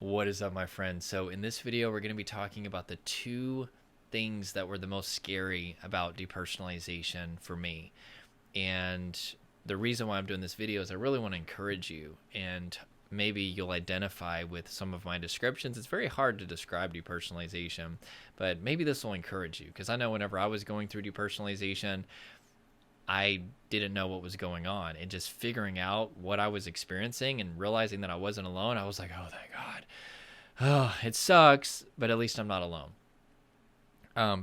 What is up, my friends? So in this video, we're going to be talking about the two things that were the most scary about depersonalization for me. And the reason why I'm doing this video is I really want to encourage you, and maybe you'll identify with some of my descriptions. It's very hard to describe depersonalization, but maybe this will encourage you, because I know whenever I was going through depersonalization, I didn't know what was going on, and just figuring out what I was experiencing and realizing that I wasn't alone, I was like, oh, thank God. Oh, it sucks, but at least I'm not alone.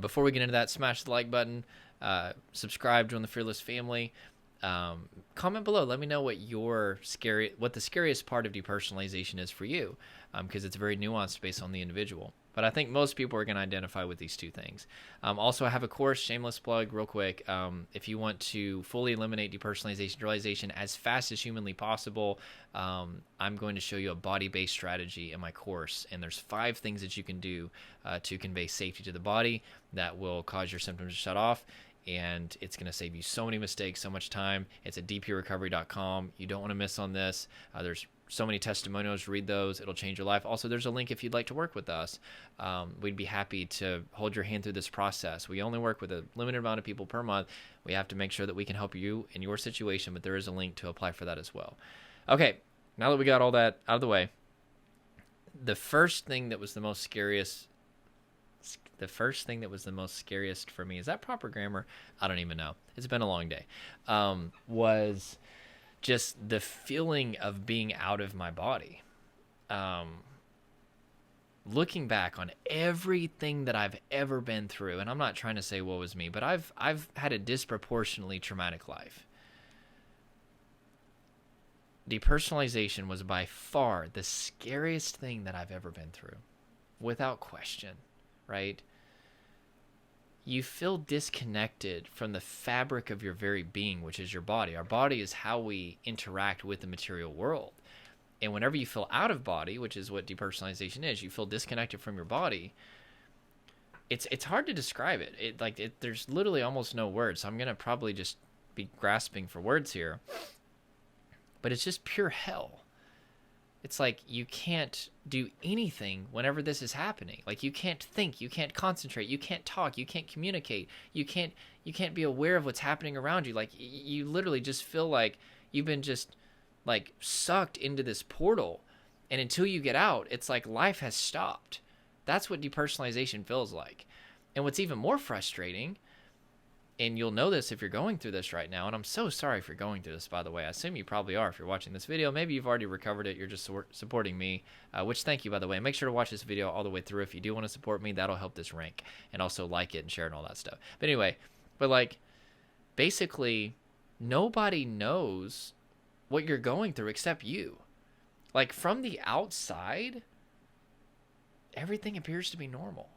Before we get into that, smash the like button, subscribe, join the Fearless family. Comment below. Let me know what the scariest part of depersonalization is for you, because it's very nuanced based on the individual. But I think most people are going to identify with these two things. Also, I have a course, shameless plug, real quick. If you want to fully eliminate depersonalization, realization as fast as humanly possible, I'm going to show you a body-based strategy in my course. And there's 5 things that you can do to convey safety to the body that will cause your symptoms to shut off. And it's going to save you so many mistakes, so much time. It's at dprecovery.com. You don't want to miss on this. There's so many testimonials. Read those. It'll change your life. Also, there's a link if you'd like to work with us. We'd be happy to hold your hand through this process. We only work with a limited amount of people per month. We have to make sure that we can help you in your situation, but there is a link to apply for that as well. Okay, now that we got all that out of the way, the first thing that was the most scariest for me, is that proper grammar? I don't even know. It's been a long day. Was just the feeling of being out of my body. Looking back on everything that I've ever been through, and I'm not trying to say woe is me, but I've had a disproportionately traumatic life. Depersonalization was by far the scariest thing that I've ever been through, without question, right? You feel disconnected from the fabric of your very being, which is your body. Our body is how we interact with the material world. And whenever you feel out of body, which is what depersonalization is, you feel disconnected from your body. It's hard to describe it. There's literally almost no words. So I'm going to probably just be grasping for words here. But it's just pure hell. It's like you can't do anything whenever this is happening. Like, you can't think, you can't concentrate, you can't talk, you can't communicate, you can't be aware of what's happening around you. Like, you literally just feel like you've been just like sucked into this portal, and until you get out, it's like life has stopped. That's what depersonalization feels like. And what's even more frustrating, and you'll know this if you're going through this right now, and I'm so sorry if you're going through this, by the way. I assume you probably are if you're watching this video. Maybe you've already recovered it. You're just supporting me, which thank you, by the way. Make sure to watch this video all the way through if you do want to support me. That'll help this rank. And also like it and share it and all that stuff. But anyway, basically, nobody knows what you're going through except you. Like, from the outside, everything appears to be normal.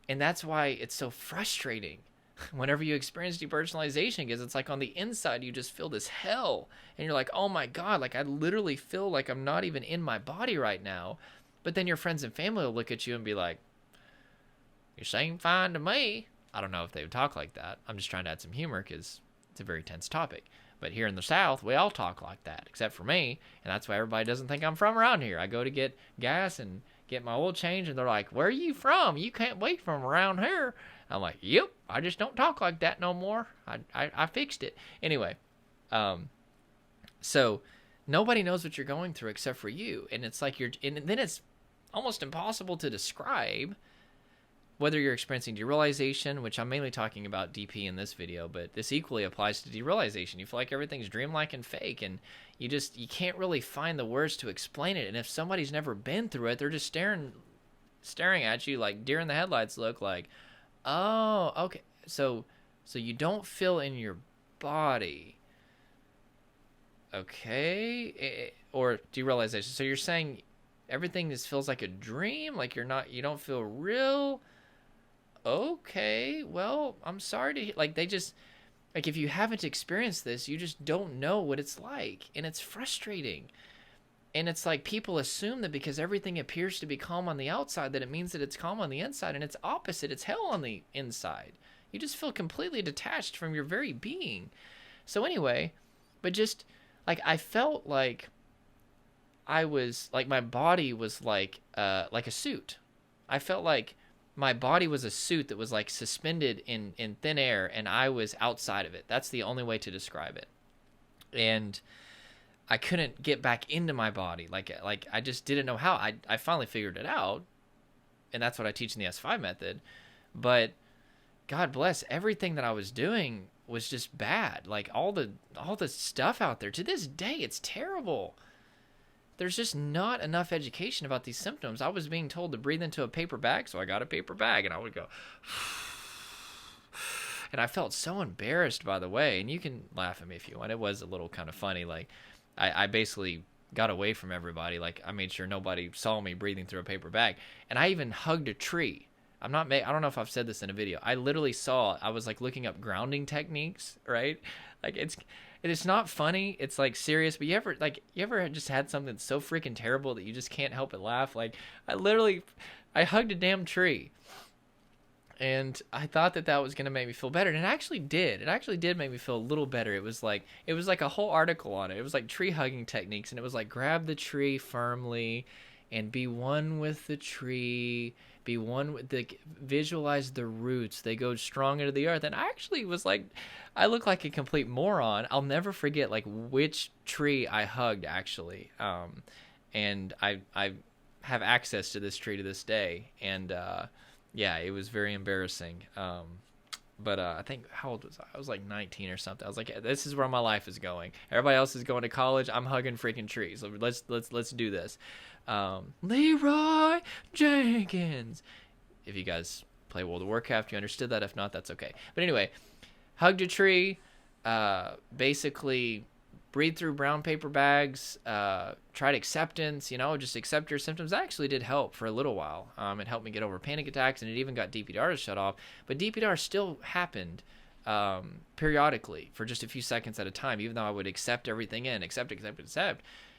And that's why it's so frustrating whenever you experience depersonalization, because it's like on the inside you just feel this hell, and you're like, oh my God, like I literally feel like I'm not even in my body right now. But then your friends and family will look at you and be like, you seem fine to me. I don't know if they would talk like that. I'm just trying to add some humor because it's a very tense topic. But here in the South, we all talk like that, except for me, and that's why everybody doesn't think I'm from around here. I go to get gas and get my oil change, and they're like, where are you from? You can't be from around here. I'm like, yep, I just don't talk like that no more. I fixed it. Anyway, so nobody knows what you're going through except for you. And it's like and then it's almost impossible to describe whether you're experiencing derealization, which I'm mainly talking about DP in this video, but this equally applies to derealization. You feel like everything's dreamlike and fake, and you can't really find the words to explain it. And if somebody's never been through it, they're just staring at you like deer in the headlights look, like, oh, okay. So you don't feel in your body. Okay. Or derealization. So you're saying everything just feels like a dream, like you don't feel real. Okay, well, I'm sorry to if you haven't experienced this, you just don't know what it's like, and it's frustrating. And it's like people assume that because everything appears to be calm on the outside, that it means that it's calm on the inside, and it's opposite. It's hell on the inside. You just feel completely detached from your very being. So anyway, but just like I felt like I was like my body was like a suit. I felt like my body was a suit that was like suspended in thin air, and I was outside of it. That's the only way to describe it. And I couldn't get back into my body. Like I just didn't know how. I finally figured it out, and that's what I teach in the S5 method. But God bless, everything that I was doing was just bad. Like all the stuff out there to this day, it's terrible. There's just not enough education about these symptoms. I was being told to breathe into a paper bag, so I got a paper bag, and I would go, and I felt so embarrassed, by the way. And you can laugh at me if you want. It was a little kind of funny. Like I basically got away from everybody. Like I made sure nobody saw me breathing through a paper bag, and I even hugged a tree. I don't know if I've said this in a video. I literally I was like looking up grounding techniques, right? Like it's not funny. It's like serious. But you ever just had something that's so freaking terrible that you just can't help but laugh? Like I hugged a damn tree. And I thought that was going to make me feel better. And it actually did. It actually did make me feel a little better. It was like a whole article on it. It was like tree hugging techniques. And it was like, grab the tree firmly and be one with the tree. Be one with visualize the roots. They go strong into the earth. And I actually was like, I look like a complete moron. I'll never forget like which tree I hugged actually. And I have access to this tree to this day. And, yeah, it was very embarrassing. But I think, how old was I? I was like 19 or something. I was like, this is where my life is going. Everybody else is going to college. I'm hugging freaking trees. So let's do this. Leroy Jenkins. If you guys play World of Warcraft, you understood that. If not, that's okay. But anyway, hugged a tree. Basically breathe through brown paper bags, tried acceptance, just accept your symptoms. That actually did help for a little while. It helped me get over panic attacks, and it even got DPDR to shut off. But DPDR still happened periodically for just a few seconds at a time, even though I would accept everything in, accept.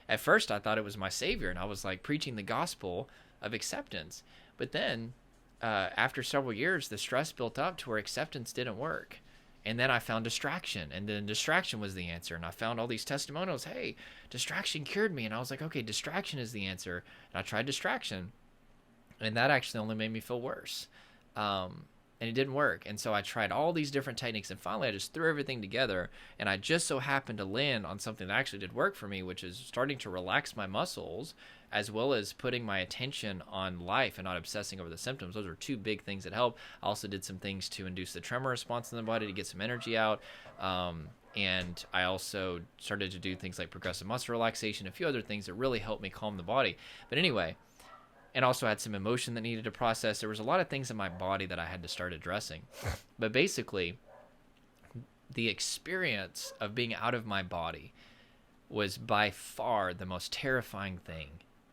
At first, I thought it was my savior, and I was like preaching the gospel of acceptance. But then, after several years, the stress built up to where acceptance didn't work. And then I found distraction, and then distraction was the answer. And I found all these testimonials. Hey, distraction cured me. And I was like, okay, distraction is the answer. And I tried distraction, and that actually only made me feel worse. And it didn't work. And so I tried all these different techniques, and finally I just threw everything together. And I just so happened to land on something that actually did work for me, which is starting to relax my muscles, as well as putting my attention on life and not obsessing over the symptoms. Those are two big things that help. I also did some things to induce the tremor response in the body to get some energy out. And I also started to do things like progressive muscle relaxation, a few other things that really helped me calm the body. But anyway, and also had some emotion that needed to process. There was a lot of things in my body that I had to start addressing. But basically, the experience of being out of my body was by far the most terrifying thing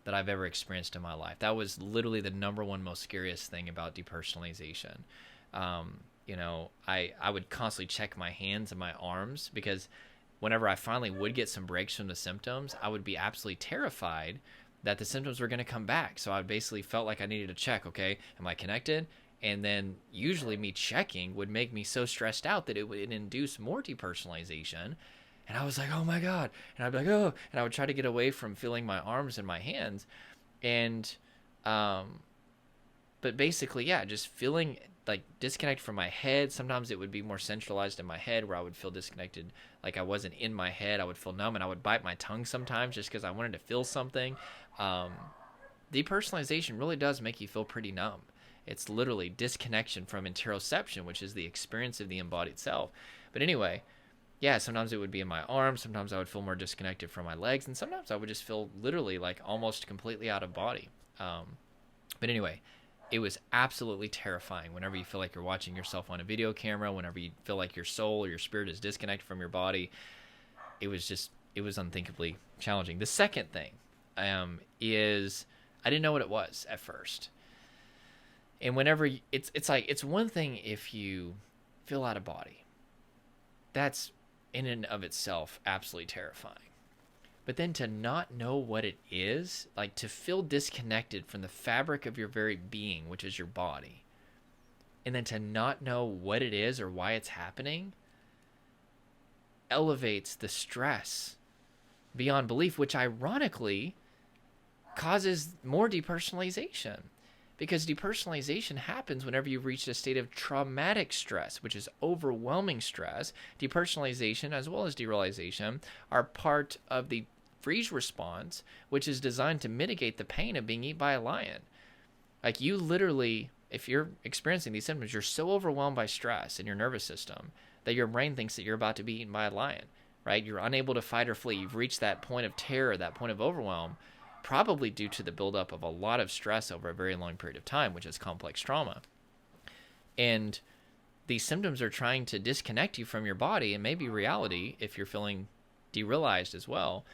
that I've ever experienced in my life. That was literally the number one most scariest thing about depersonalization. I would constantly check my hands and my arms, because whenever I finally would get some breaks from the symptoms, I would be absolutely terrified that the symptoms were going to come back. So I basically felt like I needed to check, okay, am I connected? And then usually me checking would make me so stressed out that it would induce more depersonalization. And I was like, oh my God. And I'd be like, oh, and I would try to get away from feeling my arms and my hands. And, but basically, yeah, just feeling like disconnected from my head. Sometimes it would be more centralized in my head, where I would feel disconnected, like I wasn't in my head. I would feel numb, and I would bite my tongue sometimes just because I wanted to feel something. Depersonalization really does make you feel pretty numb. It's literally disconnection from interoception, which is the experience of the embodied self. But anyway, yeah, sometimes it would be in my arms. Sometimes I would feel more disconnected from my legs. And sometimes I would just feel literally like almost completely out of body. But anyway, it was absolutely terrifying whenever you feel like you're watching yourself on a video camera, whenever you feel like your soul or your spirit is disconnected from your body. It was unthinkably challenging. The second thing is I didn't know what it was at first. And whenever it's one thing if you feel out of body. That's in and of itself absolutely terrifying. But then to not know what it is, like to feel disconnected from the fabric of your very being, which is your body, and then to not know what it is or why it's happening, elevates the stress beyond belief, which ironically causes more depersonalization. Because depersonalization happens whenever you've reached a state of traumatic stress, which is overwhelming stress. Depersonalization as well as derealization are part of the freeze response, which is designed to mitigate the pain of being eaten by a lion. Like, you literally, if you're experiencing these symptoms, you're so overwhelmed by stress in your nervous system that your brain thinks that you're about to be eaten by a lion, right? You're unable to fight or flee. You've reached that point of terror, that point of overwhelm, probably due to the buildup of a lot of stress over a very long period of time, which is complex trauma. And these symptoms are trying to disconnect you from your body and maybe reality, if you're feeling derealized as well,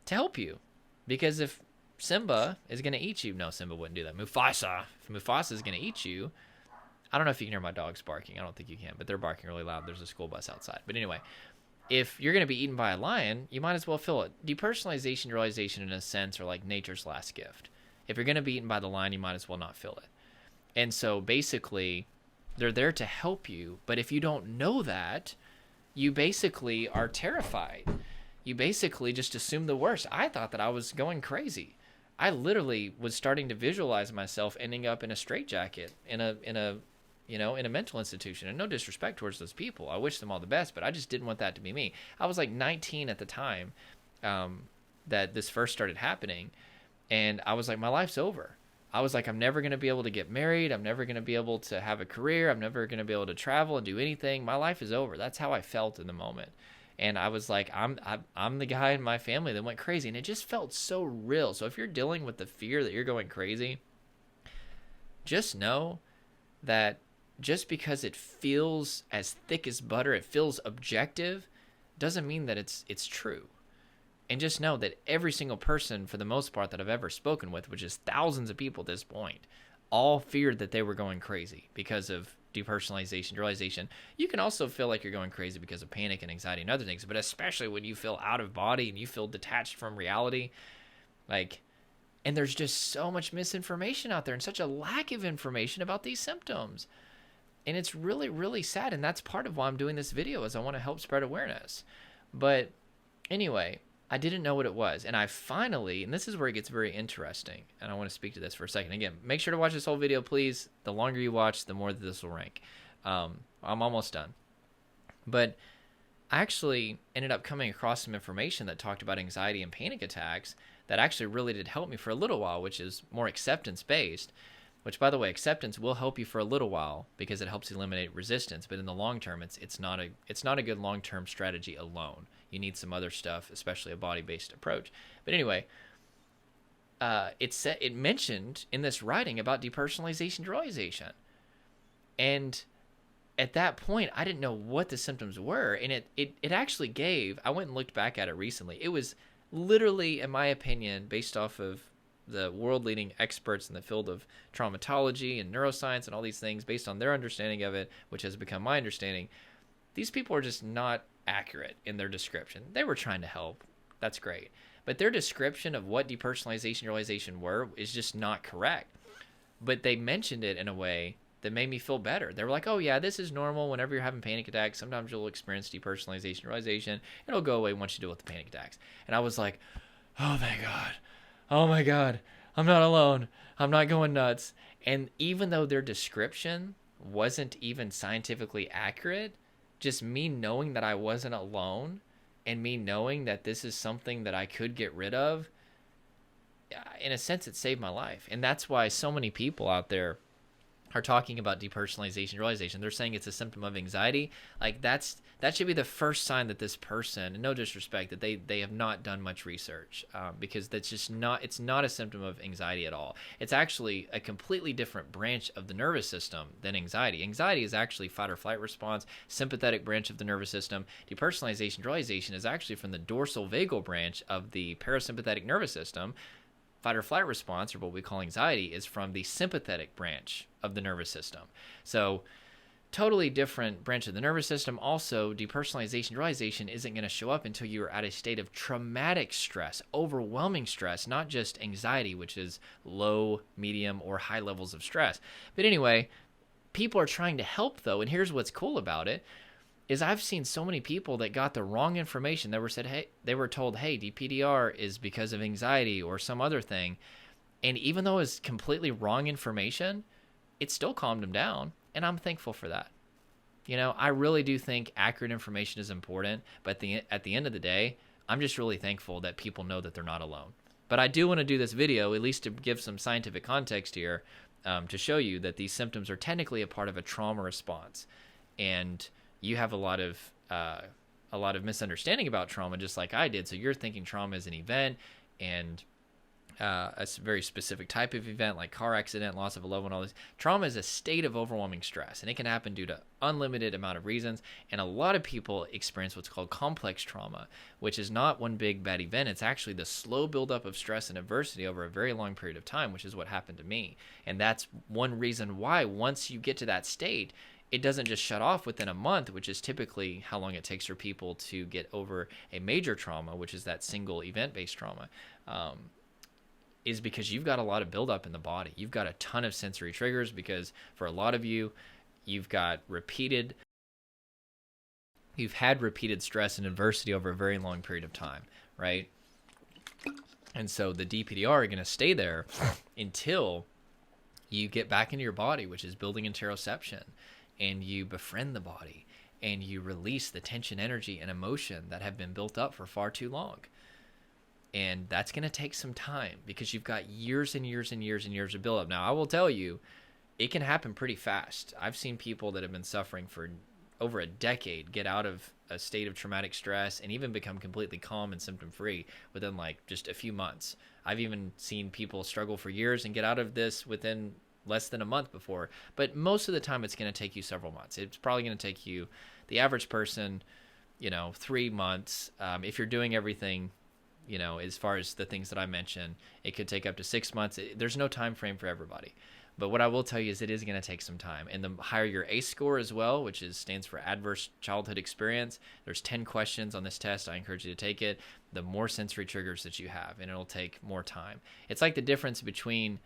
to help you. Because if Simba is going to eat you, no, Simba wouldn't do that. Mufasa, if Mufasa is going to eat you, I don't know if you can hear my dogs barking. I don't think you can, but they're barking really loud. There's a school bus outside. But anyway, if you're going to be eaten by a lion, you might as well feel it. Depersonalization, realization, in a sense, are like nature's last gift. If you're going to be eaten by the lion, you might as well not feel it. And so basically, they're there to help you. But if you don't know that, you basically are terrified. You basically just assume the worst. I thought that I was going crazy. I literally was starting to visualize myself ending up in a straitjacket, in a mental institution. And no disrespect towards those people. I wish them all the best, but I just didn't want that to be me. I was like 19 at the time that this first started happening. And I was like, my life's over. I was like, I'm never going to be able to get married. I'm never going to be able to have a career. I'm never going to be able to travel and do anything. My life is over. That's how I felt in the moment. And I was like, I'm the guy in my family that went crazy. And it just felt so real. So if you're dealing with the fear that you're going crazy, just know that just because it feels as thick as butter, it feels objective, doesn't mean that it's true. And just know that every single person, for the most part, that I've ever spoken with, which is thousands of people at this point, all feared that they were going crazy because of depersonalization, realization. You can also feel like you're going crazy because of panic and anxiety and other things, but especially when you feel out of body and you feel detached from reality, and there's just so much misinformation out there and such a lack of information about these symptoms. And it's really, really sad. And that's part of why I'm doing this video, is I want to help spread awareness. But anyway, I didn't know what it was. And I finally, and this is where it gets very interesting, and I want to speak to this for a second. Again, make sure to watch this whole video, please. The longer you watch, the more that this will rank. I'm almost done. But I actually ended up coming across some information that talked about anxiety and panic attacks that actually really did help me for a little while, which is more acceptance-based. Which, by the way, acceptance will help you for a little while because it helps eliminate resistance. But in the long term, it's not a good long-term strategy alone. You need some other stuff, especially a body-based approach. But anyway, it mentioned in this writing about depersonalization, realization, and at that point, I didn't know what the symptoms were, and it actually gave. I went and looked back at it recently. It was literally, in my opinion, based off of the world-leading experts in the field of traumatology and neuroscience and all these things, based on their understanding of it, which has become my understanding, these people are just not accurate in their description. They were trying to help. That's great. But their description of what depersonalization, realization were is just not correct. But they mentioned it in a way that made me feel better. They were like, oh yeah, this is normal whenever you're having panic attacks. Sometimes you'll experience depersonalization, realization. It'll go away once you deal with the panic attacks. And I was like, oh thank God. Oh my God, I'm not alone. I'm not going nuts. And even though their description wasn't even scientifically accurate, just me knowing that I wasn't alone and me knowing that this is something that I could get rid of, in a sense, it saved my life. And that's why so many people out there are talking about depersonalization, realization. They're saying it's a symptom of anxiety. Like that should be the first sign that this person, and no disrespect, that they have not done much research, because that's just not, it's not a symptom of anxiety at all. It's actually a completely different branch of the nervous system than anxiety. Anxiety is actually fight or flight response, sympathetic branch of the nervous system. Depersonalization, realization is actually from the dorsal vagal branch of the parasympathetic nervous system. Fight or flight response, or what we call anxiety, is from the sympathetic branch of the nervous system. So totally different branch of the nervous system. Also, depersonalization, realization isn't going to show up until you are at a state of traumatic stress, overwhelming stress, not just anxiety, which is low, medium, or high levels of stress. But anyway, people are trying to help though, and here's what's cool about it, is I've seen so many people that got the wrong information. They were told, hey, DPDR is because of anxiety or some other thing. And even though it's completely wrong information, it still calmed them down. And I'm thankful for that. I really do think accurate information is important. But at the end of the day, I'm just really thankful that people know that they're not alone. But I do want to do this video, at least to give some scientific context here, to show you that these symptoms are technically a part of a trauma response. And you have a lot of misunderstanding about trauma, just like I did. So you're thinking trauma is an event, and a very specific type of event like car accident, loss of a loved one, all this. Trauma is a state of overwhelming stress, and it can happen due to unlimited amount of reasons. And a lot of people experience what's called complex trauma, which is not one big bad event. It's actually the slow buildup of stress and adversity over a very long period of time, which is what happened to me. And that's one reason why once you get to that state, it doesn't just shut off within a month, which is typically how long it takes for people to get over a major trauma, which is that single event-based trauma, is because you've got a lot of buildup in the body. You've got a ton of sensory triggers because for a lot of you, you've had repeated stress and adversity over a very long period of time, right? And so the DPDR are going to stay there until you get back into your body, which is building interoception, and you befriend the body, and you release the tension, energy, and emotion that have been built up for far too long. And that's going to take some time because you've got years and years and years and years of buildup. Now, I will tell you, it can happen pretty fast. I've seen people that have been suffering for over a decade get out of a state of traumatic stress and even become completely calm and symptom-free within like just a few months. I've even seen people struggle for years and get out of this within less than a month before. But most of the time, it's going to take you several months. It's probably going to take you, the average person, 3 months. If you're doing everything, as far as the things that I mentioned, it could take up to 6 months. There's no time frame for everybody. But what I will tell you is it is going to take some time. And the higher your ACE score as well, which stands for Adverse Childhood Experience, there's 10 questions on this test. I encourage you to take it. The more sensory triggers that you have, and it'll take more time. It's like the difference between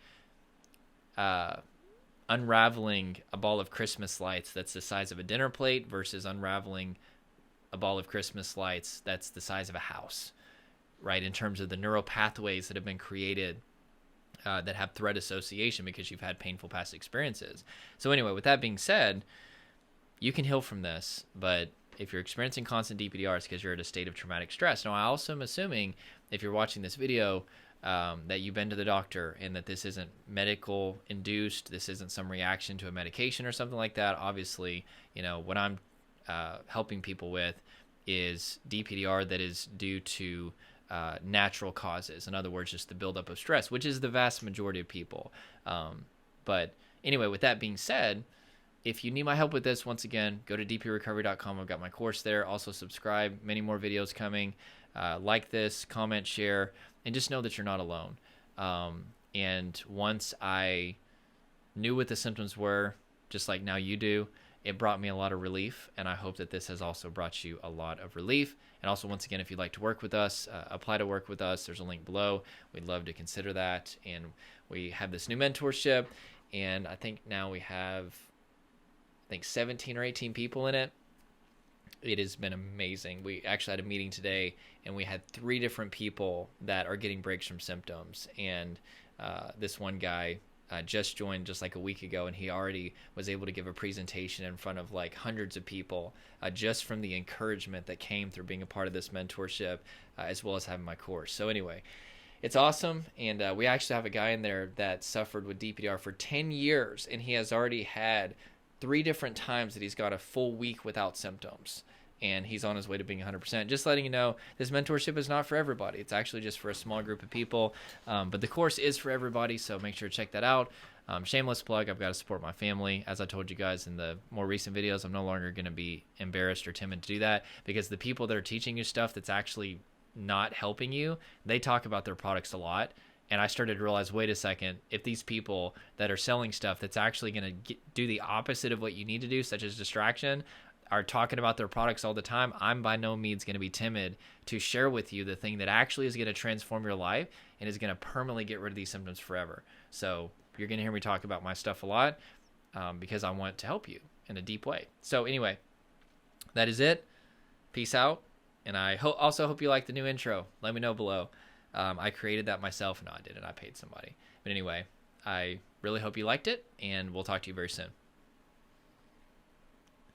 unraveling a ball of Christmas lights that's the size of a dinner plate versus unraveling a ball of Christmas lights that's the size of a house, right? In terms of the neural pathways that have been created that have threat association because you've had painful past experiences. So anyway, with that being said, you can heal from this, but if you're experiencing constant DPDR, it's because you're at a state of traumatic stress. Now, I also am assuming if you're watching this video that you've been to the doctor and that this isn't medical induced, this isn't some reaction to a medication or something like that. Obviously, what I'm helping people with is DPDR that is due to natural causes. In other words, just the buildup of stress, which is the vast majority of people. But anyway, with that being said, if you need my help with this, once again, go to dprecovery.com. I've got my course there. Also subscribe. Many more videos coming. Like this, comment, share, and just know that you're not alone. And once I knew what the symptoms were, just like now you do, it brought me a lot of relief, and I hope that this has also brought you a lot of relief. And also, once again, if you'd like to work with us, apply to work with us, there's a link below. We'd love to consider that. And we have this new mentorship, and I think now we have, 17 or 18 people in it. It has been amazing. We actually had a meeting today, and we had 3 different people that are getting breaks from symptoms. And this one guy just joined just like a week ago, and he already was able to give a presentation in front of like hundreds of people just from the encouragement that came through being a part of this mentorship, as well as having my course. So anyway, it's awesome. And we actually have a guy in there that suffered with DPDR for 10 years, and he has already had 3 different times that he's got a full week without symptoms. And he's on his way to being 100%. Just letting you know, this mentorship is not for everybody. It's actually just for a small group of people. But the course is for everybody, so make sure to check that out. Shameless plug, I've got to support my family. As I told you guys in the more recent videos, I'm no longer going to be embarrassed or timid to do that, because the people that are teaching you stuff that's actually not helping you, they talk about their products a lot. And I started to realize, wait a second, if these people that are selling stuff that's actually going to do the opposite of what you need to do, such as distraction, are talking about their products all the time, I'm by no means going to be timid to share with you the thing that actually is going to transform your life and is going to permanently get rid of these symptoms forever. So you're going to hear me talk about my stuff a lot because I want to help you in a deep way. So anyway, that is it. Peace out. And I also hope you like the new intro. Let me know below. I created that myself. No, I didn't. I paid somebody. But anyway, I really hope you liked it, and we'll talk to you very soon.